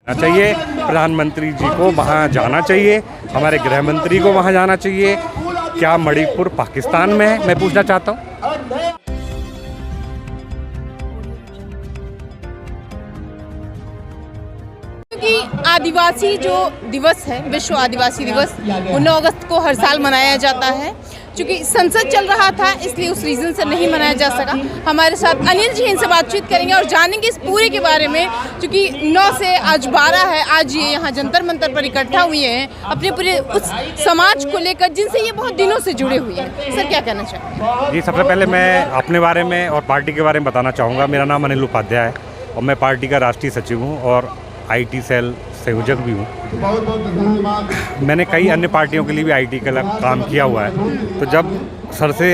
चाहिए। प्रधानमंत्री जी को वहाँ जाना चाहिए, हमारे गृह मंत्री को वहाँ जाना चाहिए। क्या मणिपुर पाकिस्तान में है, मैं पूछना चाहता हूँ। क्योंकि आदिवासी जो दिवस है, विश्व आदिवासी दिवस, 19 अगस्त को हर साल मनाया जाता है। क्योंकि संसद चल रहा था इसलिए उस रीज़न से नहीं मनाया जा सका। हमारे साथ अनिल जी इनसे बातचीत करेंगे और जानेंगे इस पूरे के बारे में। क्योंकि 9 से आज 12 है, आज ये यहाँ जंतर मंतर पर इकट्ठा हुए हैं अपने पूरे उस समाज को लेकर जिनसे ये बहुत दिनों से जुड़े हुए हैं। सर क्या कहना चाहेंगे? जी, सबसे पहले मैं अपने बारे में और पार्टी के बारे में बताना चाहूँगा। मेरा नाम अनिल उपाध्याय है और मैं पार्टी का राष्ट्रीय सचिव हूँ और IT सेल संयोजक भी हूँ। मैंने कई अन्य पार्टियों के लिए भी IT का काम किया हुआ है। तो जब सर से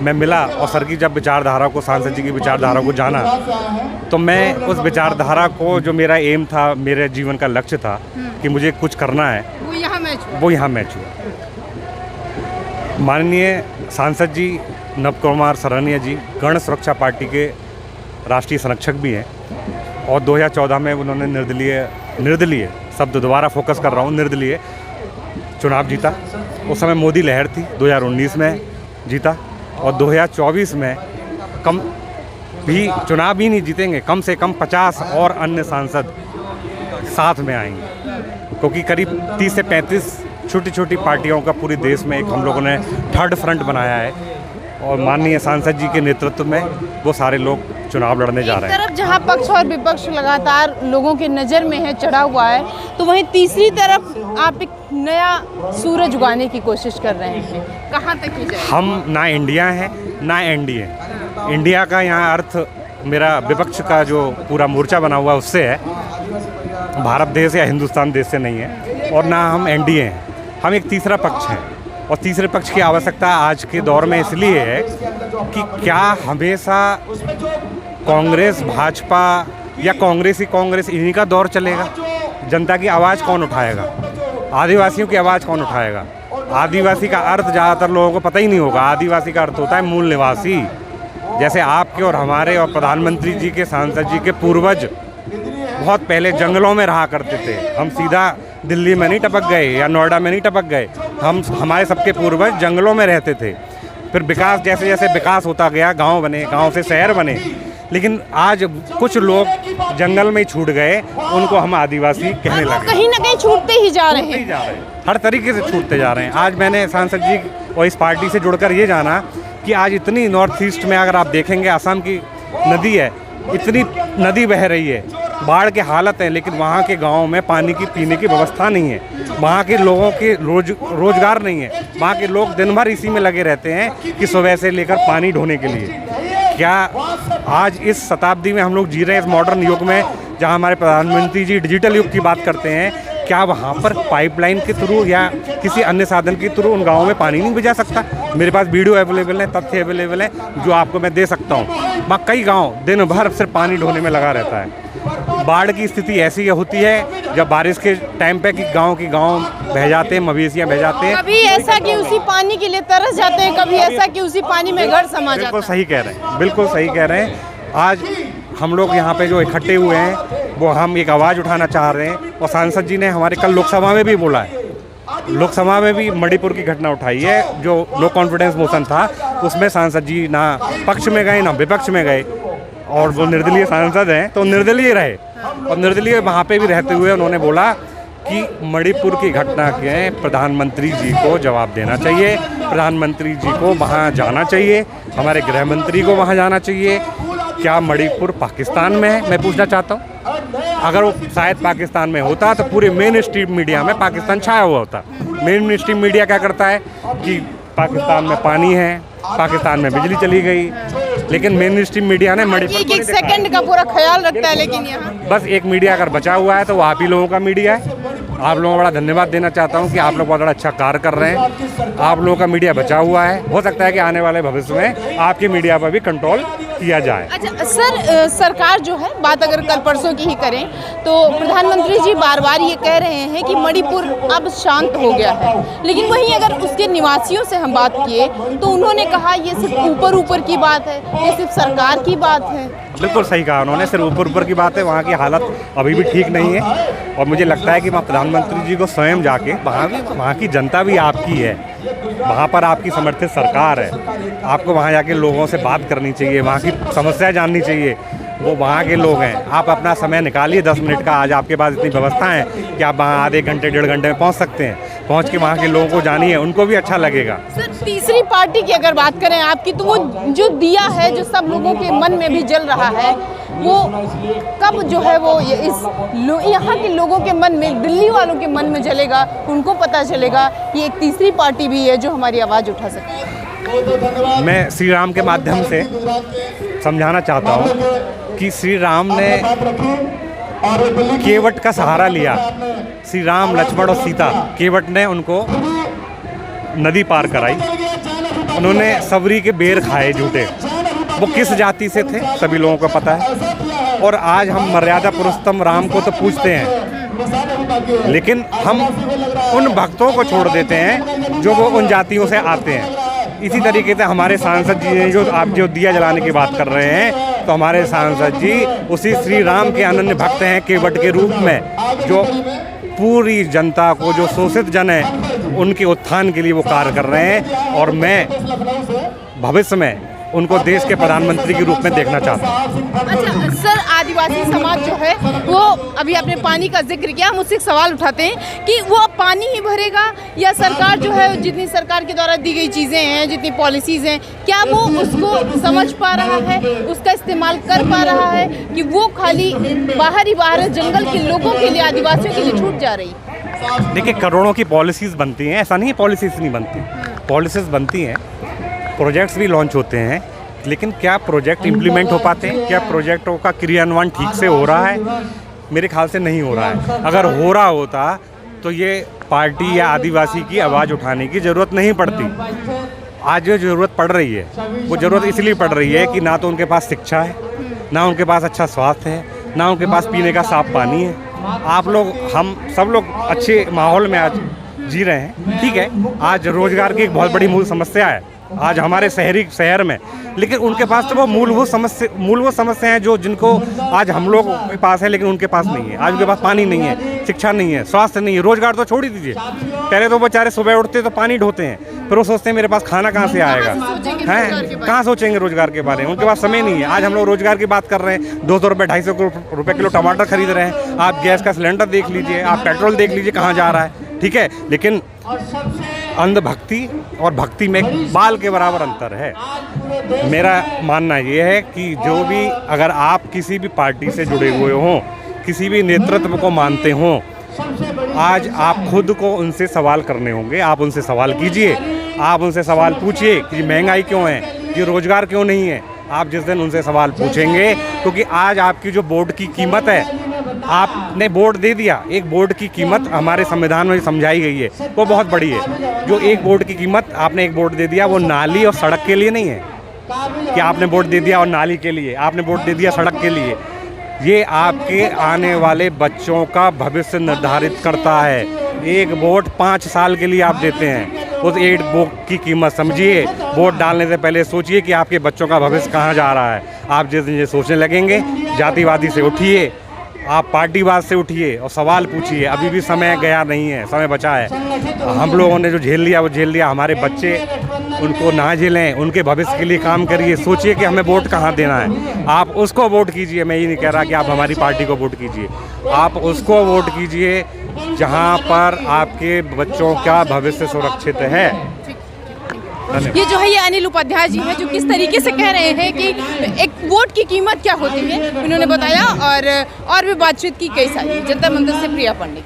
मैं मिला और सर की जब विचारधारा को, सांसद जी की विचारधारा को जाना, तो मैं उस विचारधारा को, जो मेरा एम था, मेरे जीवन का लक्ष्य था कि मुझे कुछ करना है, वो यहाँ मैच हुआ। माननीय सांसद जी नव कुमार सरनिया जी गण सुरक्षा पार्टी के राष्ट्रीय संरक्षक भी हैं और 2014 में उन्होंने निर्दलीय शब्द दोबारा फोकस कर रहा हूँ, निर्दलीय चुनाव जीता। उस समय मोदी लहर थी, 2019 में जीता और 2024 में कम भी चुनाव ही नहीं जीतेंगे, कम से कम 50 और अन्य सांसद साथ में आएंगे। क्योंकि करीब 30 से 35 छोटी छोटी पार्टियों का पूरे देश में एक हम लोगों ने थर्ड फ्रंट बनाया है और माननीय सांसद जी के नेतृत्व में वो सारे लोग चुनाव लड़ने जा रहे हैं। एक तरफ जहां पक्ष और विपक्ष लगातार लोगों के नज़र में है, चढ़ा हुआ है, तो वहीं तीसरी तरफ आप एक नया सूरज उगाने की कोशिश कर रहे हैं। कहां तक की जाए? हम ना इंडिया हैं ना एनडीए। इंडिया का यहाँ अर्थ मेरा विपक्ष का जो पूरा मोर्चा बना हुआ उससे है, भारत देश या हिंदुस्तान देश से नहीं है। और ना हम एनडीए हैं, हम एक तीसरा पक्ष हैं। और तीसरे पक्ष की आवश्यकता आज के दौर में इसलिए है कि क्या हमेशा कांग्रेस, भाजपा या कांग्रेस ही कांग्रेस, इन्हीं का दौर चलेगा? जनता की आवाज़ कौन उठाएगा? आदिवासियों की आवाज़ कौन उठाएगा? आदिवासी का अर्थ ज़्यादातर लोगों को पता ही नहीं होगा। आदिवासी का अर्थ होता है मूल निवासी। जैसे आपके और हमारे और प्रधानमंत्री जी के, सांसद जी के पूर्वज बहुत पहले जंगलों में रहा करते थे। हम सीधा दिल्ली में नहीं टपक गए या नोएडा में नहीं टपक गए, हमारे सबके पूर्वज जंगलों में रहते थे। फिर विकास, जैसे जैसे विकास होता गया, गांव बने, गांव से शहर बने। लेकिन आज कुछ लोग जंगल में ही छूट गए, उनको हम आदिवासी कहने लगे। कहीं ना कहीं छूटते ही जा रहे हैं, हर तरीके से छूटते जा रहे हैं। आज मैंने सांसद जी और इस पार्टी से जुड़कर ये जाना कि आज इतनी नॉर्थ ईस्ट में अगर आप देखेंगे, असम की नदी है, इतनी नदी बह रही है, बाढ़ के हालत है, लेकिन वहाँ के गाँव में पानी की पीने की व्यवस्था नहीं है। वहाँ के लोगों के रोजगार नहीं है। वहाँ के लोग दिन भर इसी में लगे रहते हैं कि सुबह से लेकर पानी ढोने के लिए। क्या आज इस शताब्दी में हम लोग जी रहे हैं, इस मॉडर्न युग में, जहाँ हमारे प्रधानमंत्री जी डिजिटल युग की बात करते हैं, क्या वहाँ पर पाइपलाइन के थ्रू या किसी अन्य साधन के थ्रू उन गाँवों में पानी नहीं भिजा सकता? मेरे पास वीडियो अवेलेबल है, तथ्य अवेलेबल है, जो आपको मैं दे सकता हूँ। वहाँ कई गाँव दिन भर सिर्फ पानी ढोने में लगा रहता है। बाढ़ की स्थिति ऐसी होती है जब बारिश के टाइम पे कि गांव बह जाते हैं, मवेशियाँ बह जाते हैं। कभी ऐसा कि उसी पानी के लिए तरस जाते हैं, कभी ऐसा कि उसी पानी में घर समा जाता है। बिल्कुल सही कह रहे हैं, बिल्कुल सही कह रहे हैं। आज हम लोग यहाँ पे जो इकट्ठे हुए हैं, वो हम एक आवाज़ उठाना चाह रहे हैं। और सांसद जी ने हमारे कल लोकसभा में भी बोला है, लोकसभा में भी मणिपुर की घटना उठाई है। जो नो कॉन्फिडेंस मोशन था, उसमें सांसद जी ना पक्ष में गए ना विपक्ष में गए, और वो निर्दलीय सांसद हैं तो निर्दलीय रहे। और निर्दलीय वहाँ पे भी रहते हुए उन्होंने बोला कि मणिपुर की घटना के प्रधानमंत्री जी को जवाब देना चाहिए, प्रधानमंत्री जी को वहाँ जाना चाहिए, हमारे गृह मंत्री को वहाँ जाना चाहिए। क्या मणिपुर पाकिस्तान में है, मैं पूछना चाहता हूँ। अगर वो शायद पाकिस्तान में होता तो पूरे मेन स्ट्रीम मीडिया में पाकिस्तान छाया हुआ होता। मेन स्ट्रीम मीडिया क्या करता है कि पाकिस्तान में पानी है, पाकिस्तान में बिजली चली गई, लेकिन मेन स्ट्रीम मीडिया ने मणिपुर एक सेकंड का पूरा ख्याल रखता है। लेकिन यहाँ बस एक मीडिया अगर बचा हुआ है तो वो आप ही लोगों का मीडिया है। आप लोगों को बड़ा धन्यवाद देना चाहता हूँ कि आप लोग बहुत बड़ा अच्छा कार्य कर रहे हैं। आप लोगों का मीडिया बचा हुआ है। हो सकता है कि आने वाले भविष्य में आपके मीडिया पर भी कंट्रोल किया जाए। अच्छा सर, सरकार जो है, बात अगर कल परसों की ही करें तो प्रधानमंत्री जी बार बार ये कह रहे हैं कि मणिपुर अब शांत हो गया है, लेकिन वहीं अगर उसके निवासियों से हम बात किए तो उन्होंने कहा ये सिर्फ ऊपर ऊपर की बात है, ये सिर्फ सरकार की बात है। बिल्कुल सही कहा उन्होंने, सिर्फ ऊपर ऊपर की बात है, वहाँ की हालत अभी भी ठीक नहीं है। और मुझे लगता है कि वहाँ प्रधानमंत्री जी को स्वयं जाके वहाँ की जनता भी आपकी है, वहाँ पर आपकी समर्थित सरकार है, आपको वहाँ जाके लोगों से बात करनी चाहिए, वहाँ की समस्या जाननी चाहिए। वो वहाँ के लोग हैं, आप अपना समय निकालिए 10 मिनट का। आज आपके पास इतनी व्यवस्था है कि आप वहाँ आधे घंटे 1.5 घंटे में पहुँच सकते हैं। पहुँच के वहाँ के लोगों को जानिए, उनको भी अच्छा लगेगा। सर, तीसरी पार्टी की अगर बात करें आपकी, तो वो जो दिया है जो सब लोगों के मन में भी जल रहा है, वो कब जो है वो यहाँ के लोगों के मन में, दिल्ली वालों के मन में जलेगा, उनको पता चलेगा कि एक तीसरी पार्टी भी है जो हमारी आवाज़ उठा सकती है। मैं श्री राम के माध्यम से समझाना चाहता हूँ कि श्री राम ने केवट का सहारा लिया। श्री राम, लक्ष्मण और सीता, केवट ने उनको नदी पार कराई। उन्होंने सबरी के बेर खाए झूठे। वो किस जाति से थे सभी लोगों को पता है। और आज हम मर्यादा पुरुषोत्तम राम को तो पूछते हैं, लेकिन हम उन भक्तों को छोड़ देते हैं जो वो उन जातियों से आते हैं। इसी तरीके से हमारे सांसद जी ने जो दिया जलाने की बात कर रहे हैं, तो हमारे सांसद जी उसी श्री राम के अनन्य भक्त हैं, केवट के रूप में, जो पूरी जनता को, जो शोषित जन है, उनके उत्थान के लिए वो कार्य कर रहे हैं। और मैं भविष्य में उनको देश के प्रधानमंत्री के रूप में देखना चाहता हूँ। अच्छा सर, आदिवासी समाज जो है वो, अभी आपने पानी का जिक्र किया, हम उससे एक सवाल उठाते हैं कि वो अब पानी ही भरेगा या सरकार जो है, जितनी सरकार के द्वारा दी गई चीज़ें हैं, जितनी पॉलिसीज़ हैं, क्या वो उसको समझ पा रहा है, उसका इस्तेमाल कर पा रहा है, कि वो खाली बाहर ही बाहर जंगल के लोगों के लिए, आदिवासियों के लिए छूट जा रही? देखिए, करोड़ों की पॉलिसीज़ बनती हैं, ऐसा नहीं है पॉलिसीज़ नहीं बनती, पॉलिसीज़ बनती हैं, प्रोजेक्ट्स भी लॉन्च होते हैं, लेकिन क्या प्रोजेक्ट इम्प्लीमेंट हो पाते हैं? क्या प्रोजेक्टों का क्रियान्वयन ठीक से हो रहा है? मेरे ख्याल से नहीं हो रहा है। अगर हो रहा होता तो ये पार्टी या आदिवासी की आवाज़ उठाने की ज़रूरत नहीं पड़ती। आज जो ज़रूरत पड़ रही है, वो ज़रूरत इसलिए पड़ रही है कि ना तो उनके पास शिक्षा है, ना उनके पास अच्छा स्वास्थ्य है, ना उनके पास पीने का साफ पानी है। आप लोग, हम सब लोग अच्छे माहौल में आज जी रहे हैं, ठीक है। आज रोज़गार की एक बहुत बड़ी मूल समस्या है आज हमारे शहर में, लेकिन उनके पास तो वो मूलभूत समस्या हैं जो जिनको आज हम लोग के पास है, लेकिन उनके पास नहीं है। आज उनके पास पानी नहीं है, शिक्षा नहीं है, स्वास्थ्य नहीं है, रोजगार तो छोड़ ही दीजिए। पहले तो बेचारे सुबह उठते तो पानी ढोते हैं, फिर वो सोचते हैं मेरे पास खाना कहाँ से आएगा, हैं? कहाँ सोचेंगे रोजगार के बारे में? उनके पास समय नहीं है। आज हम लोग रोजगार की बात कर रहे हैं, 200 रुपये 250 रुपये किलो टमाटर खरीद रहे हैं। आप गैस का सिलेंडर देख लीजिए, आप पेट्रोल देख लीजिए कहाँ जा रहा है, ठीक है। लेकिन अंधभक्ति और भक्ति में बाल के बराबर अंतर है। मेरा मानना ये है कि जो भी, अगर आप किसी भी पार्टी से जुड़े हुए हों, किसी भी नेतृत्व को मानते हों, आज आप खुद को उनसे सवाल करने होंगे। आप उनसे सवाल कीजिए, आप उनसे सवाल पूछिए कि महंगाई क्यों है, ये रोजगार क्यों नहीं है। आप जिस दिन उनसे सवाल पूछेंगे, क्योंकि आज आपकी जो बोर्ड की कीमत है, आपने बोर्ड दे दिया, एक बोर्ड की कीमत हमारे संविधान में समझाई गई है, वो बहुत बड़ी है। जो एक बोर्ड की कीमत आपने एक बोर्ड दे दिया, वो नाली और सड़क के लिए नहीं है कि आपने बोर्ड दे दिया और नाली के लिए, आपने बोर्ड दे दिया सड़क के लिए। ये आपके आने वाले बच्चों का भविष्य निर्धारित करता है। एक वोट 5 साल के लिए आप देते हैं, उस एक वोट की कीमत समझिए। वोट डालने से पहले सोचिए कि आपके बच्चों का भविष्य कहाँ जा रहा है। आप जिस दिन ये सोचने लगेंगे, जातिवादी से उठिए, आप पार्टीवाद से उठिए और सवाल पूछिए। अभी भी समय गया नहीं है, समय बचा है। हम लोगों ने जो झेल लिया वो झेल लिया, हमारे बच्चे उनको ना झेलें, उनके भविष्य के लिए काम करिए। सोचिए कि हमें वोट कहाँ देना है, आप उसको वोट कीजिए। मैं ये नहीं कह रहा कि आप हमारी पार्टी को वोट कीजिए, आप उसको वोट कीजिए जहाँ पर आपके बच्चों का भविष्य सुरक्षित है। ये जो है, ये अनिल उपाध्याय जी हैं, जो किस तरीके से कह रहे हैं कि एक वोट की कीमत क्या होती है, उन्होंने बताया। और भी बातचीत की कई सारी। जनता मंदिर से प्रिया पांडे।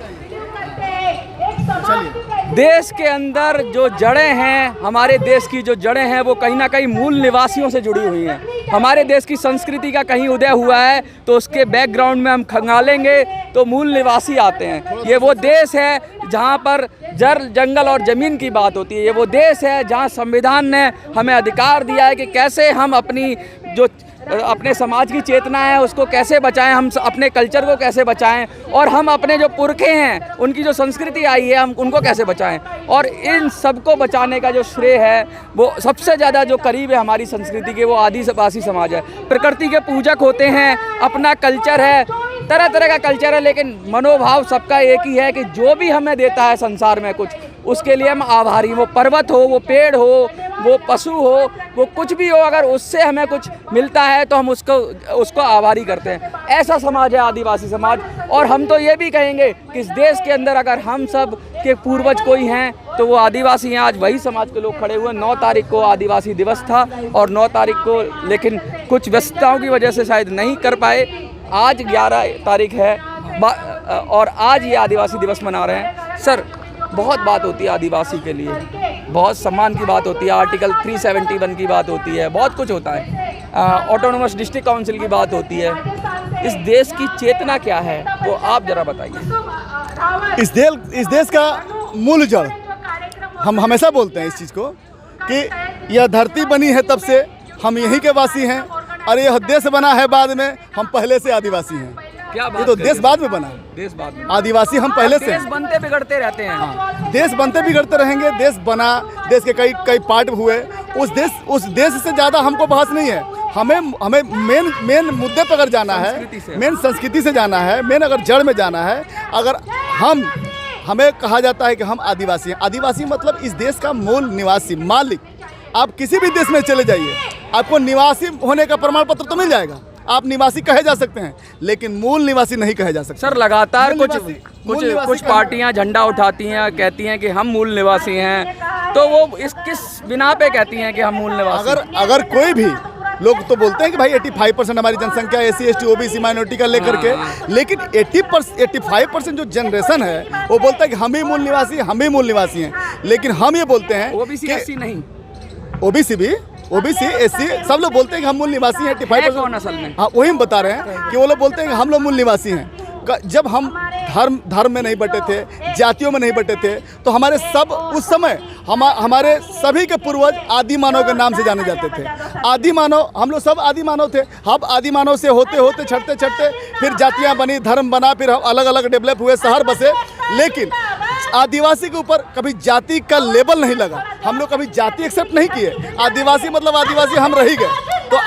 देश के अंदर जो जड़ें हैं, हमारे देश की जो जड़ें हैं, वो कहीं ना कहीं मूल निवासियों से जुड़ी हुई हैं। हमारे देश की संस्कृति का कहीं उदय हुआ है तो उसके बैकग्राउंड में हम खंगालेंगे तो मूल निवासी आते हैं। ये वो देश है जहाँ पर जल, जंगल और ज़मीन की बात होती है। ये वो देश है जहाँ संविधान ने हमें अधिकार दिया है कि कैसे हम अपनी जो अपने समाज की चेतना है उसको कैसे बचाएं, हम अपने कल्चर को कैसे बचाएं, और हम अपने जो पुरखे हैं उनकी जो संस्कृति आई है हम उनको कैसे बचाएं। और इन सबको बचाने का जो श्रेय है वो सबसे ज़्यादा जो करीब है हमारी संस्कृति के, वो आदिवासी समाज है। प्रकृति के पूजक होते हैं, अपना कल्चर है, तरह तरह का कल्चर है, लेकिन मनोभाव सबका एक ही है कि जो भी हमें देता है संसार में कुछ, उसके लिए हम आभारी। वो पर्वत हो, वो पेड़ हो, वो पशु हो, वो कुछ भी हो, अगर उससे हमें कुछ मिलता है तो हम उसको आभारी करते हैं। ऐसा समाज है आदिवासी समाज। और हम तो ये भी कहेंगे कि इस देश के अंदर अगर हम सब के पूर्वज कोई हैं तो वो आदिवासी हैं। आज वही समाज के लोग खड़े हुए। 9 तारीख को आदिवासी दिवस था और 9 तारीख को लेकिन कुछ व्यस्तताओं की वजह से शायद नहीं कर पाए। आज 11 तारीख है और आज ये आदिवासी दिवस मना रहे हैं। सर, बहुत बात होती है आदिवासी के लिए, बहुत सम्मान की बात होती है, आर्टिकल 371 की बात होती है, बहुत कुछ होता है, ऑटोनोमस डिस्ट्रिक्ट काउंसिल की बात होती है। इस देश की चेतना क्या है वो आप जरा बताइए। इस देश का मूल जड़, हम हमेशा बोलते हैं इस चीज़ को कि यह धरती बनी है तब से हम यहीं के वासी हैं, और यह देश बना है बाद में, हम पहले से आदिवासी हैं। क्या बात, ये तो देश बाद में बना, देश बाद में, आदिवासी हम पहले से देश बनते बिगड़ते रहते हैं। हाँ, देश बनते बिगड़ते रहेंगे। देश बना, देश के कई पार्ट हुए। उस देश से ज़्यादा हमको बहस नहीं है। हमें मेन मुद्दे पर अगर जाना है, मेन संस्कृति से जाना है, मेन अगर जड़ में जाना है, अगर हमें कहा जाता है कि हम आदिवासी हैं। आदिवासी मतलब इस देश का मूल निवासी, मालिक। आप किसी भी देश में चले जाइए, आपको निवासी होने का प्रमाण पत्र तो मिल जाएगा, आप निवासी कहे जा सकते हैं, लेकिन मूल निवासी नहीं कहे जा सकते। सर, लगातार कुछ पार्टियां झंडा उठाती हैं, कहती हैं कि हम मूल निवासी हैं, तो वो किस बिना पे कहती हैं कि हम मूल निवासी? अगर कोई भी लोग तो बोलते हैं कि भाई 85% हमारी जनसंख्या SC ST OBC माइनॉरिटी का लेकर के, लेकिन 85% जो जनरेशन है वो बोलता है कि हम ही मूल निवासी हैं। लेकिन हम ये बोलते हैं OBC SC नहीं, OBC SC सब लोग बोलते हैं कि हम मूल निवासी हैं। 85% असल में, हाँ, वही हम बता रहे हैं कि वो लोग बोलते हैं कि हम लोग मूल निवासी हैं। जब हम धर्म में नहीं बटे थे, जातियों में नहीं बटे थे, तो हमारे सब उस समय हमारे सभी के पूर्वज आदि मानव के नाम से जाने जाते थे। आदि मानव, हम लोग सब आदि मानव थे। हम आदि मानव से होते चढ़ते फिर जातियां बनी, धर्म बना, फिर हम अलग अलग डेवलप हुए, शहर बसे। लेकिन आदिवासी के ऊपर कभी जाति का लेबल नहीं लगा, हम लोग कभी जाति एक्सेप्ट नहीं किए। आदिवासी मतलब आदिवासी हम रह गए। तो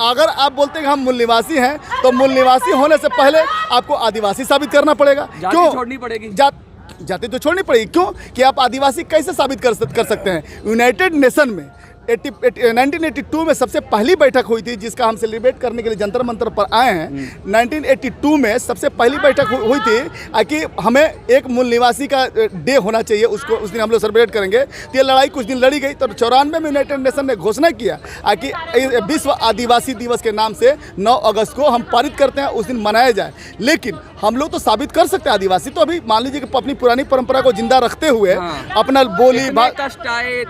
अगर आप बोलते हैं कि हम मूल निवासी हैं, तो मूल निवासी होने से पहले आपको आदिवासी साबित करना पड़ेगा। क्यों छोड़नी पड़ेगी? जाति तो छोड़नी पड़ेगी। क्यों कि आप आदिवासी कैसे साबित कर सकते हैं? यूनाइटेड नेशन में 1982 में सबसे पहली बैठक हुई थी, जिसका हम सेलिब्रेट करने के लिए जंतर मंतर पर आए हैं। 1982 में सबसे पहली बैठक हुई थी कि हमें एक मूल निवासी का डे होना चाहिए, उस दिन हम लोग सेलिब्रेट करेंगे। तो ये लड़ाई कुछ दिन लड़ी गई, तो 94 में यूनाइटेड नेशन ने घोषणा किया कि विश्व आदिवासी दिवस के नाम से 9 अगस्त को हम पारित करते हैं, उस दिन मनाया जाए। लेकिन हम लोग तो साबित कर सकते हैं, आदिवासी तो अभी मान लीजिए कि अपनी पुरानी परंपरा को जिंदा रखते हुए अपना बोली, कष्ट आए,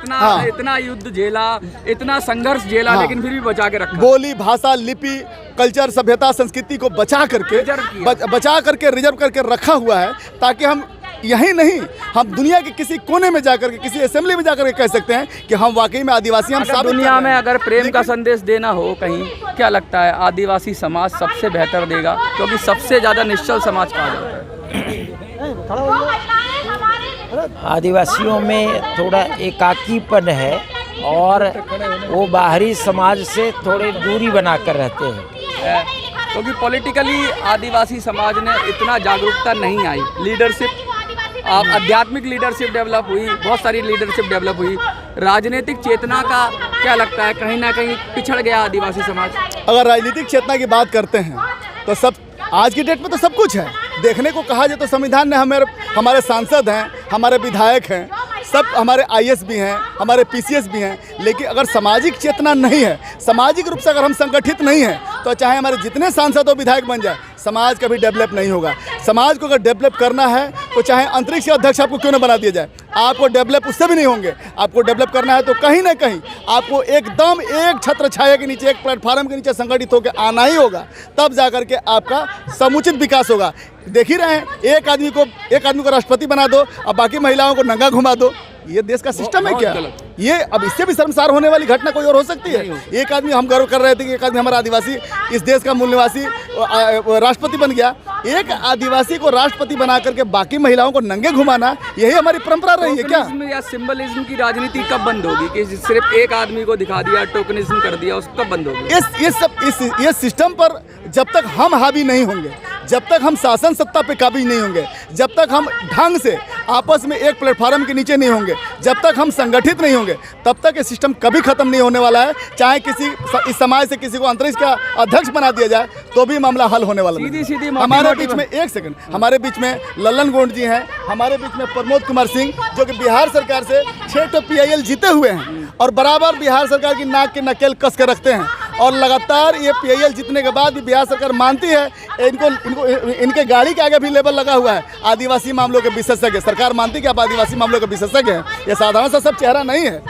इतना युद्ध झेला, इतना संघर्ष झेला, लेकिन फिर भी बचा के रखा। बोली, भाषा, लिपि, कल्चर, सभ्यता, संस्कृति को बचा करके रिजर्व करके रखा हुआ है, ताकि हम यही नहीं, हम दुनिया के किसी कोने में जाकर के, किसी असेंबली में जाकर के कह सकते हैं कि हम वाकई में आदिवासी। हम सब दुनिया में अगर प्रेम का संदेश देना हो कहीं, क्या लगता है आदिवासी समाज सबसे बेहतर देगा, क्योंकि सबसे ज़्यादा निश्चल समाज कहा जाता है। आदिवासियों में थोड़ा एकाकीपन है और वो बाहरी समाज से थोड़े दूरी बनाकर रहते हैं, क्योंकि पॉलिटिकली आदिवासी समाज ने इतना जागरूकता नहीं आई। लीडरशिप, आध्यात्मिक लीडरशिप डेवलप हुई, बहुत सारी लीडरशिप डेवलप हुई, राजनीतिक चेतना का क्या लगता है कहीं ना कहीं पिछड़ गया आदिवासी समाज? अगर राजनीतिक चेतना की बात करते हैं तो सब आज की डेट में तो सब कुछ है देखने को। कहा जाए तो संविधान ने हमारे सांसद हैं, हमारे विधायक हैं, सब हमारे IAS भी हैं, हमारे PCS भी हैं। लेकिन अगर सामाजिक चेतना नहीं है, सामाजिक रूप से अगर हम संगठित नहीं हैं, तो चाहे हमारे जितने सांसद और विधायक बन जाए, समाज कभी डेवलप नहीं होगा। समाज को अगर डेवलप करना है तो चाहे अंतरिक्ष अध्यक्ष आपको क्यों न बना दिया जाए, आपको डेवलप उससे भी नहीं होंगे। आपको डेवलप करना है तो कहीं ना कहीं आपको एकदम एक छत्र छाया के नीचे, एक प्लेटफार्म के नीचे संगठित होकर आना ही होगा, तब जाकर के आपका समुचित विकास होगा। देख ही रहे हैं, एक आदमी को राष्ट्रपति बना दो और बाकी महिलाओं को नंगा घुमा दो, ये देश का सिस्टम है क्या? ये अब इससे भी शर्मसार होने वाली घटना कोई और हो सकती है? एक आदमी, हम गर्व कर रहे थे कि एक आदमी हमारा आदिवासी इस देश का मूल निवासी राष्ट्रपति बन गया। एक आदिवासी को राष्ट्रपति बना करके बाकी महिलाओं को नंगे घुमाना, यही हमारी परंपरा रही है क्या? टोकनिज्म या सिंबलिज्म की राजनीति कब बंद होगी कि सिर्फ एक आदमी को दिखा दिया, टोकनिज्म कर दिया, उस कब बंद होगी? इस सिस्टम पर जब तक हम हावी नहीं होंगे, जब तक हम शासन सत्ता पे काबिज नहीं होंगे, जब तक हम ढंग से आपस में एक प्लेटफार्म के नीचे नहीं होंगे, जब तक हम संगठित नहीं होंगे, तब तक ये सिस्टम कभी खत्म नहीं होने वाला है। चाहे इस समाज से किसी को अंतरिक्ष का अध्यक्ष बना दिया जाए तो भी मामला हल होने वाला नहीं। सीधी हमारे बीच में, एक सेकंड, हमारे बीच में लल्लन गोंड जी हैं, हमारे बीच में प्रमोद कुमार सिंह, जो कि बिहार सरकार से 6 PIL जीते हुए हैं और बराबर बिहार सरकार की नाक के नकेल कस के रखते हैं। और लगातार ये PIL जीतने के बाद भी बिहार सरकार मानती है, इनके गाड़ी के आगे भी लेबल लगा हुआ है आदिवासी मामलों के विशेषज्ञ। सरकार मानती है कि आप आदिवासी मामलों के विशेषज्ञ हैं। ये साधारण सा सब चेहरा नहीं है।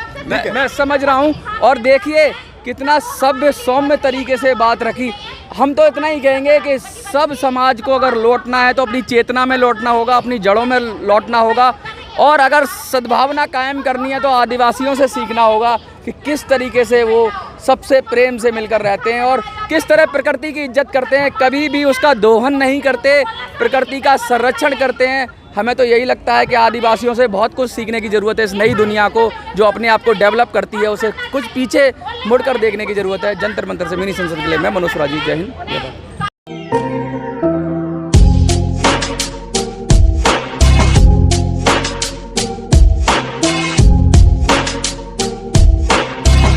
मैं समझ रहा हूँ। और देखिए कितना सभ्य सौम्य तरीके से बात रखी। हम तो इतना ही कहेंगे कि सब समाज को अगर लौटना है तो अपनी चेतना में लौटना होगा, अपनी जड़ों में लौटना होगा, और अगर सद्भावना कायम करनी है तो आदिवासियों से सीखना होगा कि किस तरीके से वो सबसे प्रेम से मिलकर रहते हैं और किस तरह प्रकृति की इज्जत करते हैं। कभी भी उसका दोहन नहीं करते, प्रकृति का संरक्षण करते हैं। हमें तो यही लगता है कि आदिवासियों से बहुत कुछ सीखने की ज़रूरत है। इस नई दुनिया को जो अपने आप को डेवलप करती है, उसे कुछ पीछे मुड़कर देखने की ज़रूरत है। जंतर मंतर से मिनी संसद के लिए मैं मनोज राजी, जय हिंद।